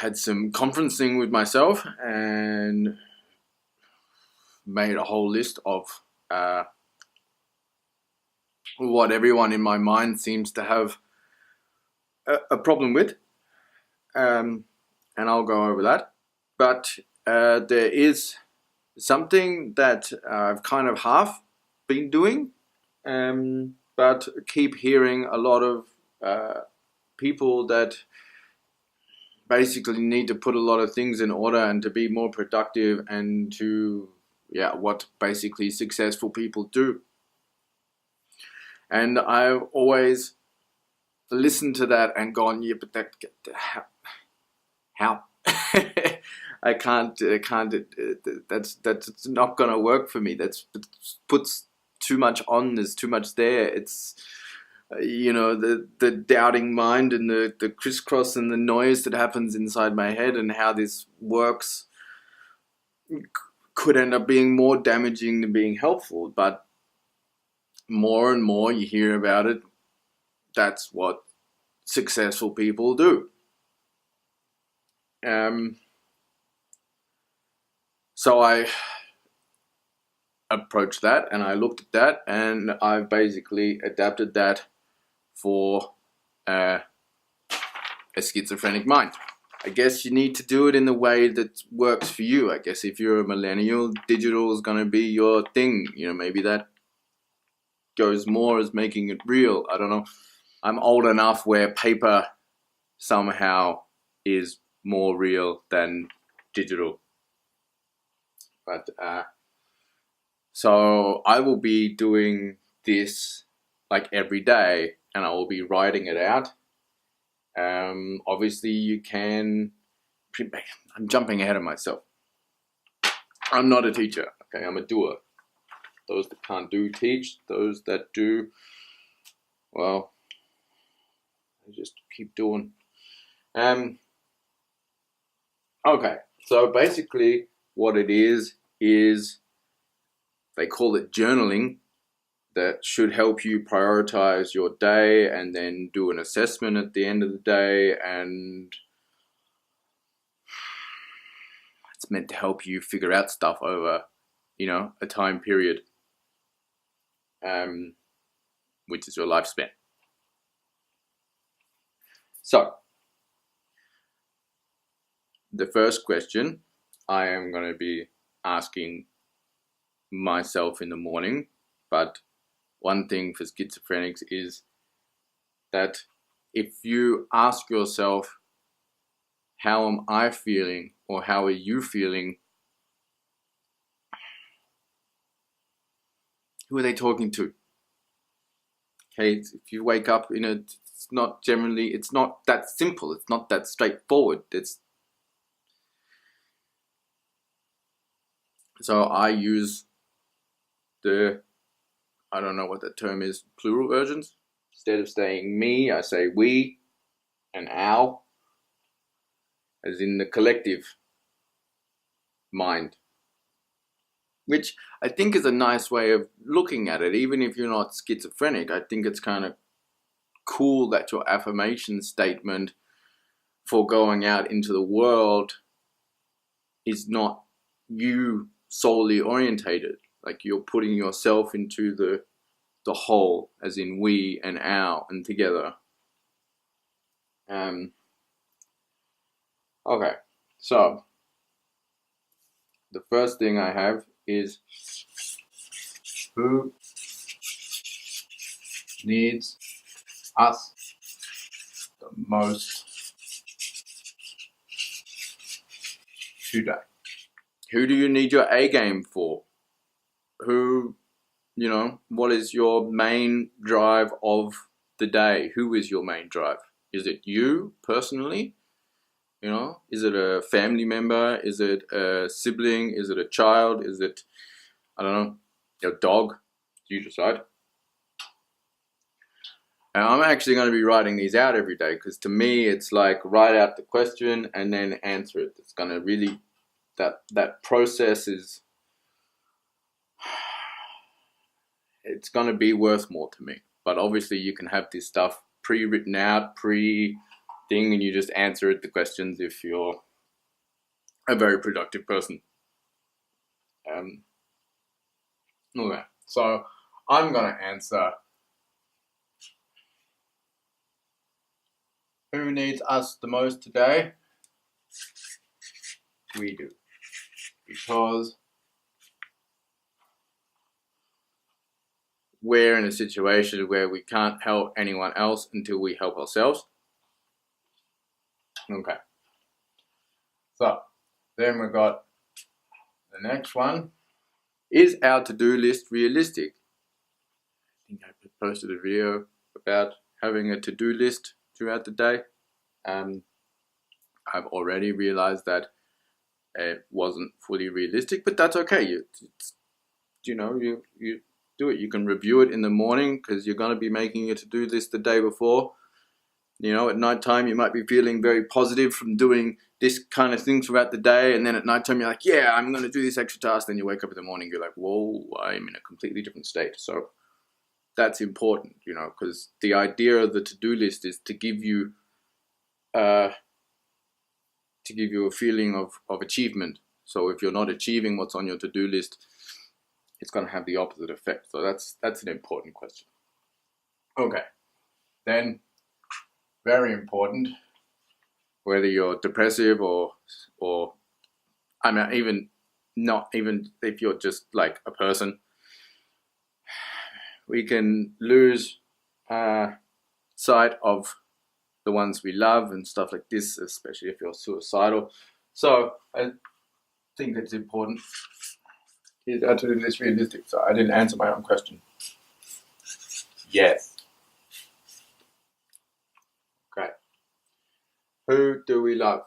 had some conferencing with myself and made a whole list of what everyone in my mind seems to have a problem with, and I'll go over that. But there is something that I've kind of half been doing, but keep hearing a lot of people that basically need to put a lot of things in order and to be more productive and to, what basically successful people do. And I've always listened to that and gone, yeah, but how? I can't, that's not going to work for me. That puts too much on, there's too much there. It's, the doubting mind and the crisscross and the noise that happens inside my head and how this works could end up being more damaging than being helpful. But more and more you hear about it, that's what successful people do. So I approached that and I looked at that and I've basically adapted that for a schizophrenic mind. I guess you need to do it in the way that works for you. I guess if you're a millennial, digital is going to be your thing. Maybe that goes more as making it real. I don't know. I'm old enough where paper somehow is more real than digital. But so I will be doing this like every day and I will be writing it out. Obviously you can, I'm jumping ahead of myself. I'm not a teacher, okay, I'm a doer. Those that can't do, teach. Those that do, well, I just keep doing. Okay, so basically what it is they call it journaling. That should help you prioritize your day and then do an assessment at the end of the day, and it's meant to help you figure out stuff over, a time period, which is your lifespan. So, the first question I am going to be asking myself in the morning, but one thing for schizophrenics is that if you ask yourself, how am I feeling or how are you feeling, who are they talking to? Okay, if you wake up it's not that simple, it's not that straightforward. So I use I don't know what that term is, plural versions. Instead of saying me, I say we and our, as in the collective mind. Which I think is a nice way of looking at it. Even if you're not schizophrenic, I think it's kind of cool that your affirmation statement for going out into the world is not you solely orientated. Like you're putting yourself into the whole, as in we and our and together. Okay, so the first thing I have is, who needs us the most today? Who do you need your A game for? Who, what is your main drive of the day? Who is your main drive? Is it you personally? Is it a family member? Is it a sibling? Is it a child? Is it, I don't know, your dog? You decide. And I'm actually going to be writing these out every day because to me it's like write out the question and then answer it. It's going to really, that process is, it's going to be worth more to me. But obviously you can have this stuff pre-written out, thing, and you just answer the questions if you're a very productive person. Okay, so I'm gonna answer, who needs us the most today? We do. Because we're in a situation where we can't help anyone else until we help ourselves. Okay. So then we've got the next one. Is our to-do list realistic? I think I posted a video about having a to-do list throughout the day. I've already realized that it wasn't fully realistic, but that's okay. You do it. You can review it in the morning because you're going to be making a to-do list the day before. At nighttime you might be feeling very positive from doing this kind of thing throughout the day, and then at nighttime you're like, yeah, I'm going to do this extra task. Then you wake up in the morning, you're like, whoa, I'm in a completely different state. So that's important, because the idea of the to-do list is to give you a feeling of achievement. So if you're not achieving what's on your to-do list, it's going to have the opposite effect. So that's an important question. Okay, then very important, whether you're depressive or I mean, not even if you're just like a person, we can lose sight of the ones we love and stuff like this, especially if you're suicidal. So I think it's important. Is our to-do list realistic? So I didn't answer my own question. Yes. Okay. Who do we love?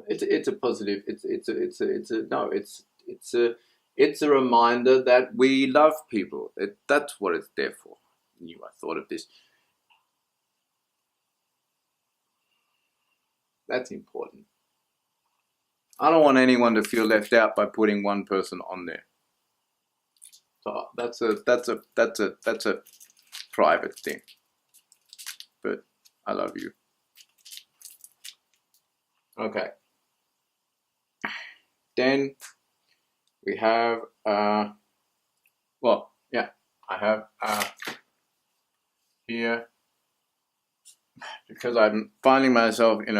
It's a positive. It's a reminder that we love people. That's what it's there for. I thought of this. That's important. I don't want anyone to feel left out by putting one person on there. So that's a private thing. But I love you. Okay. Then we have I have here, because I'm finding myself in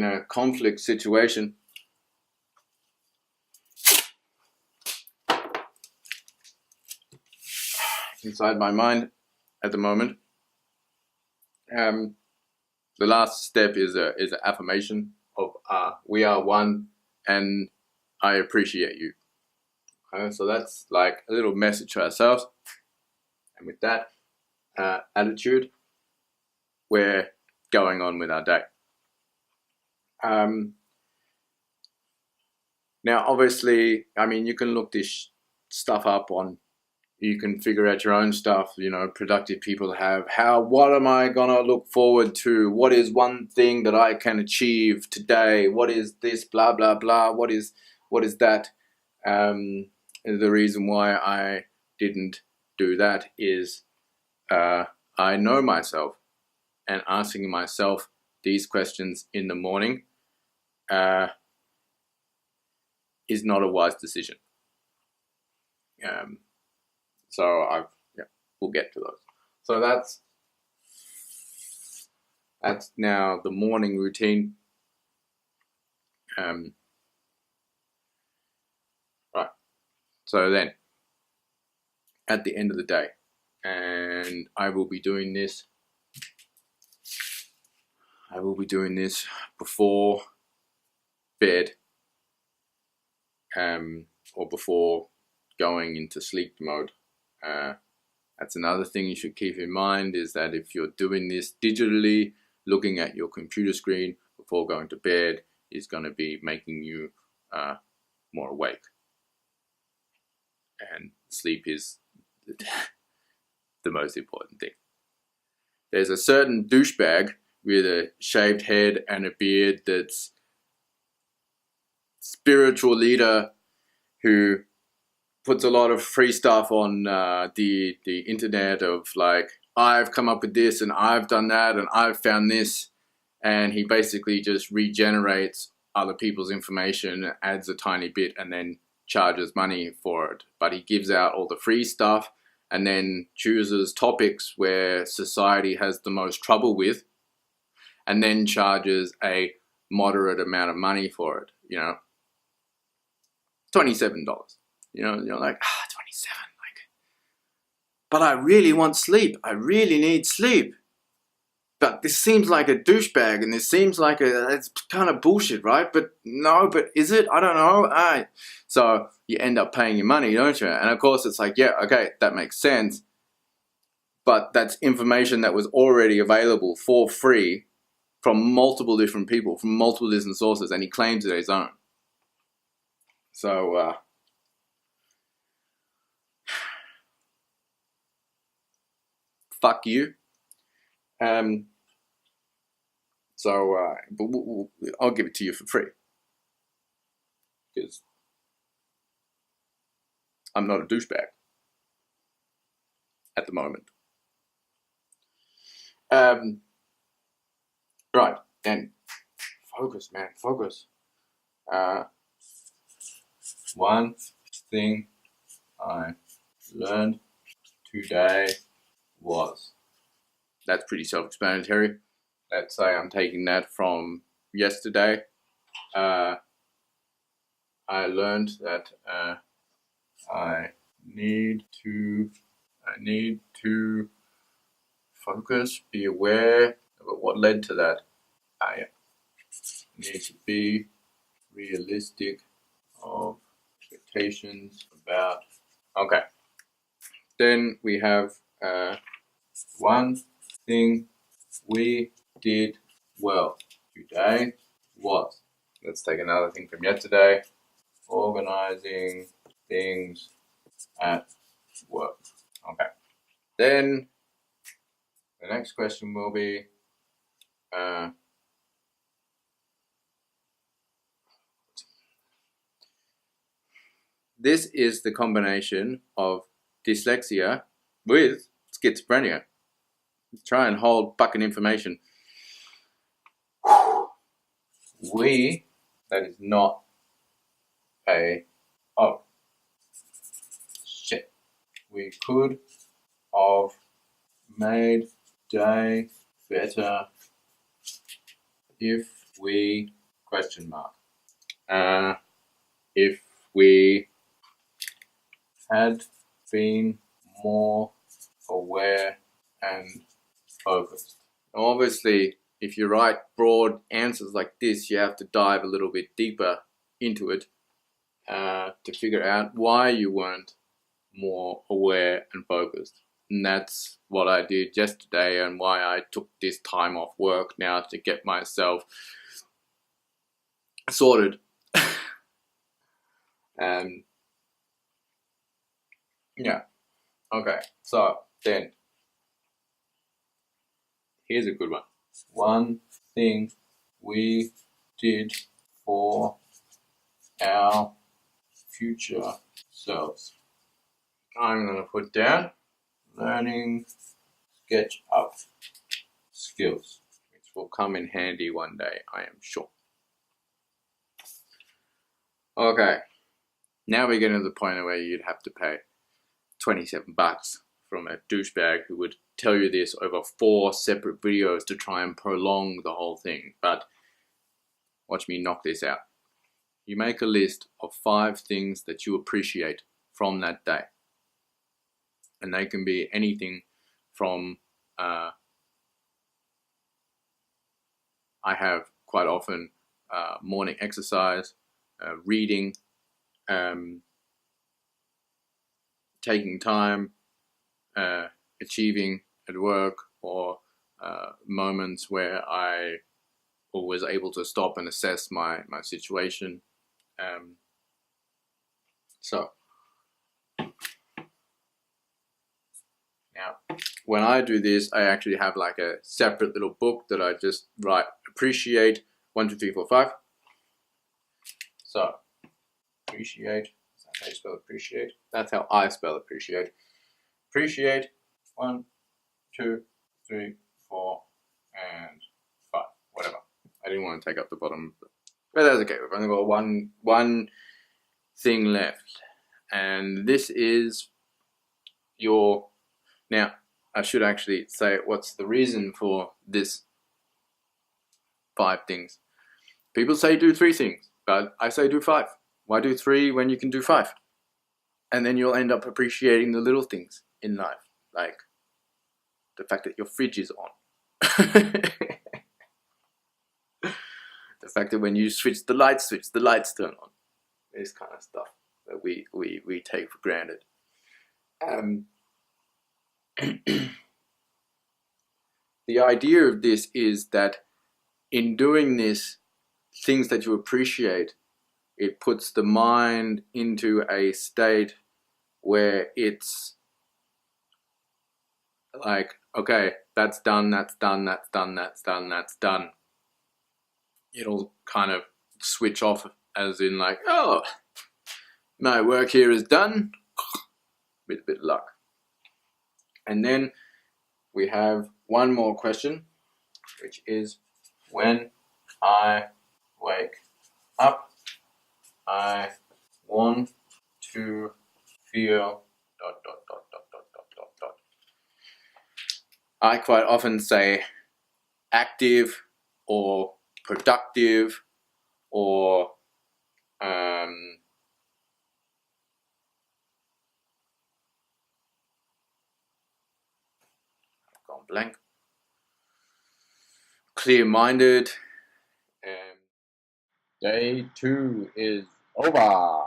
a conflict situation. Inside my mind at the moment. The last step is an affirmation of we are one and I appreciate you. So that's like a little message to ourselves. And with that attitude, we're going on with our day. Now, obviously, I mean, you can look this stuff up you can figure out your own stuff, productive people have. What am I going to look forward to? What is one thing that I can achieve today? What is this, blah, blah, blah? What is that? The reason why I didn't do that is I know myself, and asking myself these questions in the morning is not a wise decision. So we'll get to those. So that's now the morning routine. Right. So then, at the end of the day, and I will be doing this before bed, or before going into sleep mode. That's another thing you should keep in mind, is that if you're doing this digitally, looking at your computer screen before going to bed is going to be making you more awake. And sleep is the most important thing. There's a certain douchebag with a shaved head and a beard that's spiritual leader who puts a lot of free stuff on the internet of like, I've come up with this and I've done that and I've found this, and he basically just regenerates other people's information, adds a tiny bit, and then charges money for it. But he gives out all the free stuff and then chooses topics where society has the most trouble with, and then charges a moderate amount of money for it. You know, $27. You know, you're like, 27, like, but I really want sleep. I really need sleep. But this seems like a douchebag, and this seems like it's kind of bullshit, right? But no, but is it? I don't know. So you end up paying your money, don't you? And of course it's like, yeah, okay, that makes sense. But that's information that was already available for free from multiple different people, from multiple different sources, and he claims it his own. So, fuck you. But I'll give it to you for free, because I'm not a douchebag at the moment. Right, then focus, man, focus. One thing I learned today was, that's pretty self-explanatory. Let's say I'm taking that from yesterday. I learned that I need to focus, be aware of what led to that. I need to be realistic of expectations about. Okay. Then we have one thing we did well today was. Let's take another thing from yesterday. Organizing things at work. Okay. Then the next question will be, this is the combination of dyslexia with schizophrenia. Try and hold fucking information. That is not shit. We could have made day better if we, if we had been more aware and focused. Obviously, if you write broad answers like this, you have to dive a little bit deeper into it to figure out why you weren't more aware and focused. And that's what I did yesterday, and why I took this time off work now to get myself sorted. Yeah. Okay. So then, here's a good one. One thing we did for our future selves. I'm going to put down learning SketchUp skills, which will come in handy one day, I am sure. Okay, now we're getting to the point where you'd have to pay $27 from a douchebag who would tell you this over 4 separate videos to try and prolong the whole thing. But watch me knock this out. You make a list of 5 things that you appreciate from that day. And they can be anything from, I have quite often morning exercise, reading, taking time, achieving at work, or moments where I was able to stop and assess my situation. So now, when I do this, I actually have like a separate little book that I just write appreciate 1, 2, 3, 4, 5. So appreciate, That's how you spell appreciate. That's how I spell appreciate. Appreciate. 1, 2, 3, 4, and 5. Whatever. I didn't want to take up the bottom, but that's okay. We've only got one thing left, and this is your. Now, I should actually say what's the reason for this 5 things. People say do 3 things, but I say do 5. Why do 3 when you can do 5? And then you'll end up appreciating the little things in life, like the fact that your fridge is on. The fact that when you switch the lights turn on. This kind of stuff that we take for granted. The idea of this is that in doing this, things that you appreciate, it puts the mind into a state where it's like, okay, that's done, that's done, that's done, that's done, that's done. It'll kind of switch off, as in like, oh, my work here is done, with a bit of luck. And then we have one more question, which is, when I wake up, I want to feel ... I quite often say active or productive or gone blank. Clear-minded. Day 2 is over.